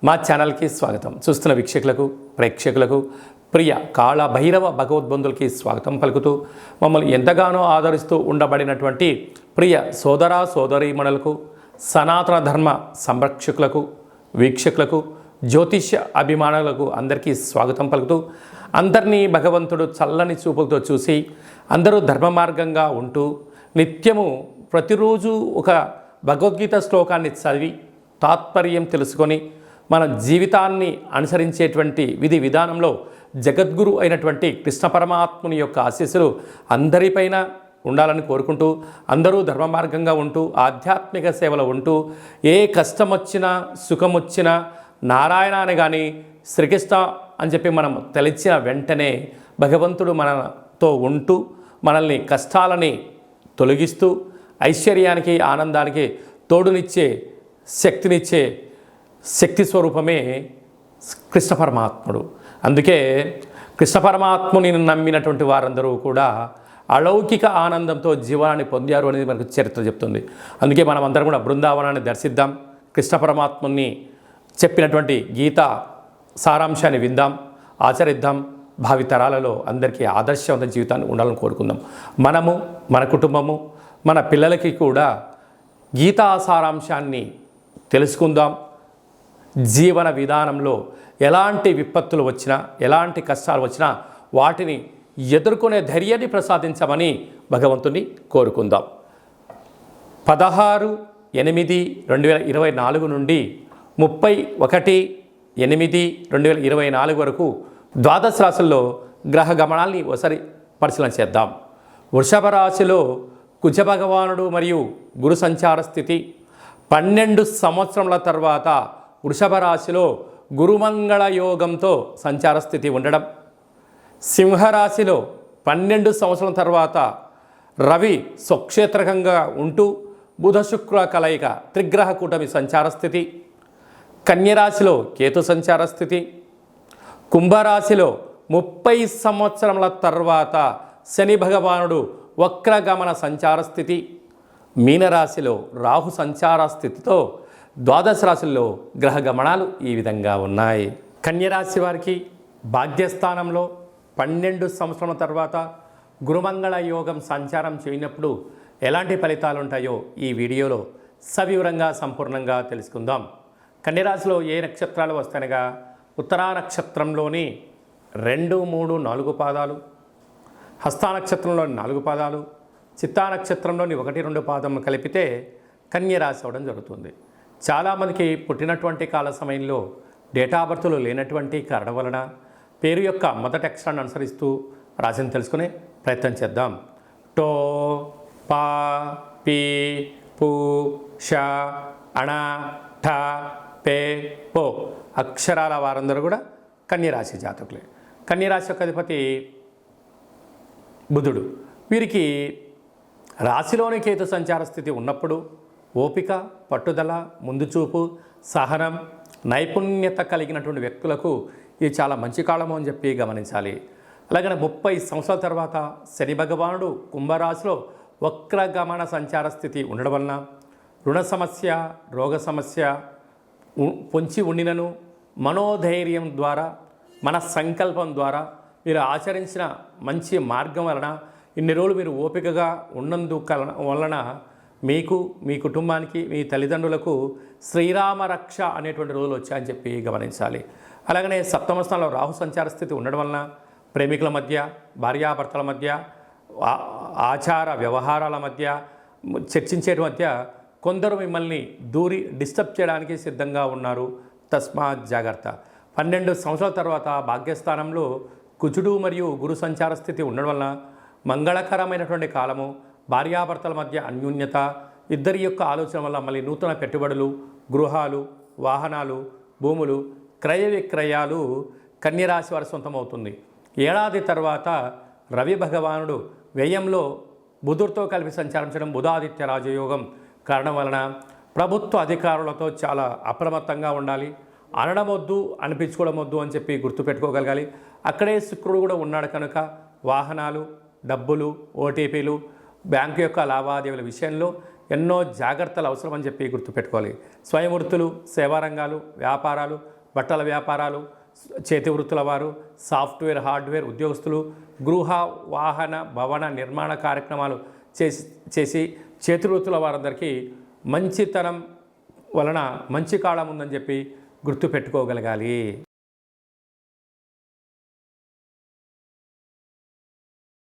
మా ఛానల్కి స్వాగతం. చూస్తున్న వీక్షకులకు ప్రేక్షకులకు ప్రియ కాళ భైరవ భగవద్బంధులకి స్వాగతం పలుకుతూ మమ్మల్ని ఎంతగానో ఆదరిస్తూ ఉండబడినటువంటి ప్రియ సోదర సోదరీమణులకు సనాతన ధర్మ సంరక్షకులకు వీక్షకులకు జ్యోతిష్య అభిమానులకు అందరికీ స్వాగతం పలుకుతూ అందరినీ భగవంతుడు చల్లని చూపులతో చూసి అందరూ ధర్మ మార్గంగా ఉంటూ నిత్యము ప్రతిరోజు ఒక భగవద్గీత శ్లోకాన్ని చదివి తాత్పర్యం తెలుసుకొని మన జీవితాన్ని అనుసరించేటువంటి విధి విధానంలో జగద్గురు అయినటువంటి కృష్ణ పరమాత్ముని యొక్క ఆశీస్సులు అందరిపైన ఉండాలని కోరుకుంటూ అందరూ ధర్మ మార్గంగా ఉంటూ ఆధ్యాత్మిక సేవలో ఉంటూ ఏ కష్టం వచ్చినా సుఖం వచ్చినా నారాయణ అని కానీ శ్రీకృష్ణ అని చెప్పి మనం తలిచిన వెంటనే భగవంతుడు మనతో ఉంటూ మనల్ని కష్టాలని తొలగిస్తూ ఐశ్వర్యానికి ఆనందానికి తోడునిచ్చే శక్తినిచ్చే శక్తి స్వరూపమే కృష్ణ పరమాత్ముడు. అందుకే కృష్ణ పరమాత్ముని నమ్మినటువంటి వారందరూ కూడా అలౌకిక ఆనందంతో జీవనాన్ని పొందారు అనేది మనకు చరిత్ర చెప్తుంది. అందుకే మనం అందరం కూడా బృందావనాన్ని దర్శిద్దాం, కృష్ణ పరమాత్ముని చెప్పినటువంటి గీత సారాంశాన్ని విందాం, ఆచరిద్దాం. భావితరాలలో అందరికీ ఆదర్శవంత జీవితాన్ని ఉండాలని కోరుకుందాం. మనము మన కుటుంబము మన పిల్లలకి కూడా గీతా సారాంశాన్ని తెలుసుకుందాం. జీవన విధానంలో ఎలాంటి విపత్తులు వచ్చినా ఎలాంటి కష్టాలు వచ్చినా వాటిని ఎదుర్కొనే ధైర్యాన్ని ప్రసాదించమని భగవంతుని కోరుకుందాం. 16/8/2024 నుండి 31/8/2024 వరకు ద్వాదశ రాశుల్లో గ్రహ గమనాల్ని ఒకసారి పరిశీలన చేద్దాం. వృషభ రాశిలో కుజ భగవానుడు మరియు గురు సంచార స్థితి. 12 సంవత్సరముల తర్వాత వృషభ రాశిలో గురుమంగళ యోగంతో సంచార స్థితి ఉండడం. సింహరాశిలో 12 సంవత్సరాల తర్వాత రవి స్వక్షేత్రకంగా ఉంటూ బుధ శుక్ర కలయిక త్రిగ్రహ కూటమి సంచార స్థితి. కన్యరాశిలో కేతు సంచార స్థితి. కుంభరాశిలో 30 సంవత్సరముల తర్వాత శని భగవానుడు వక్రగమన సంచార స్థితి. మీనరాశిలో రాహు సంచార స్థితితో ద్వాదశ రాశుల్లో గ్రహ గమనాలు ఈ విధంగా ఉన్నాయి. కన్యరాశి వారికి భాగ్యస్థానంలో 12 సంవత్సరాల తర్వాత గురుమంగళ యోగం సంచారం చేయనప్పుడు ఎలాంటి ఫలితాలు ఉంటాయో ఈ వీడియోలో సవివరంగా సంపూర్ణంగా తెలుసుకుందాం. కన్యరాశిలో ఏ నక్షత్రాలు వస్తాయనగా ఉత్తరా నక్షత్రంలోని 2, 3, 4 పాదాలు, హస్తా నక్షత్రంలోని 4 పాదాలు, చిత్తా నక్షత్రంలోని 1, 2 పాదములు కలిపితే కన్యరాశి అవడం జరుగుతుంది. చాలామందికి పుట్టినటువంటి కాల సమయంలో డేటా బర్త్లు లేనటువంటి కారణం వలన పేరు యొక్క మొదటి అక్షరాన్ని అనుసరిస్తూ రాశిని తెలుసుకునే ప్రయత్నం చేద్దాం. టో, పా, పీ, పు, ష, అణ, ఠ, పే, పో అక్షరాల వారందరూ కూడా కన్యరాశి జాతకులే. కన్యరాశి యొక్క అధిపతి బుధుడు. వీరికి రాశిలోని కేతు సంచార స్థితి ఉన్నప్పుడు ఓపిక, పట్టుదల, ముందు చూపు, సహనం, నైపుణ్యత కలిగినటువంటి వ్యక్తులకు ఇది చాలా మంచి కాలము అని చెప్పి గమనించాలి. అలాగనే 30 సంవత్సరాల తర్వాత శని భగవానుడు కుంభరాశిలో వక్రగమన సంచార స్థితి ఉండడం వలన రుణ సమస్య, రోగ సమస్య పొంచి ఉండినను మనోధైర్యం ద్వారా, మన సంకల్పం ద్వారా మీరు ఆచరించిన మంచి మార్గం వలన ఇన్ని రోజులు మీరు ఓపికగా ఉన్నందు వలన మీకు, మీ కుటుంబానికి, మీ తల్లిదండ్రులకు శ్రీరామ రక్ష అనేటువంటి రోజులు వచ్చాయని చెప్పి గమనించాలి. అలాగనే సప్తమ స్థానంలో రాహు సంచార స్థితి ఉండడం వలన ప్రేమికుల మధ్య, భార్యాభర్తల మధ్య, ఆచార వ్యవహారాల మధ్య, చర్చించే మధ్య కొందరు మిమ్మల్ని దూరి డిస్టర్బ్ చేయడానికి సిద్ధంగా ఉన్నారు. తస్మాత్ జాగ్రత్త. 12 సంవత్సరాల తర్వాత భాగ్యస్థానంలో కుజుడు మరియు గురు సంచార స్థితి ఉండడం వలన మంగళకరమైనటువంటి కాలము. భార్యాభర్తల మధ్య అన్యోన్యత, ఇద్దరి యొక్క ఆలోచన వల్ల మళ్ళీ నూతన పెట్టుబడులు, గృహాలు, వాహనాలు, భూములు, క్రయ విక్రయాలు కన్యరాశి వారి సొంతమవుతుంది. ఏడాది తర్వాత రవి భగవానుడు వ్యయంలో బుధుడితో కలిపి సంచారం చేయడం బుధాదిత్య రాజయోగం కారణం వలన ప్రభుత్వ అధికారులతో చాలా అప్రమత్తంగా ఉండాలి. అనడం వద్దు, అనిపించుకోవడం వద్దు అని చెప్పి గుర్తుపెట్టుకోగలగాలి. అక్కడే శుక్రుడు కూడా ఉన్నాడు కనుక వాహనాలు, డబ్బులు, ఓటీపీలు, బ్యాంకు యొక్క లావాదేవీల విషయంలో ఎన్నో జాగ్రత్తలు అవసరమని చెప్పి గుర్తుపెట్టుకోవాలి. స్వయం వృత్తులు, సేవా రంగాలు, వ్యాపారాలు, బట్టల వ్యాపారాలు, చేతి వృత్తుల వారు, సాఫ్ట్వేర్, హార్డ్వేర్ ఉద్యోగస్తులు, గృహ, వాహన, భవన నిర్మాణ కార్యక్రమాలు చేసి చేతి వృత్తుల వారందరికీ మంచితనం వలన మంచి కాలం ఉందని చెప్పి గుర్తుపెట్టుకోగలగాలి.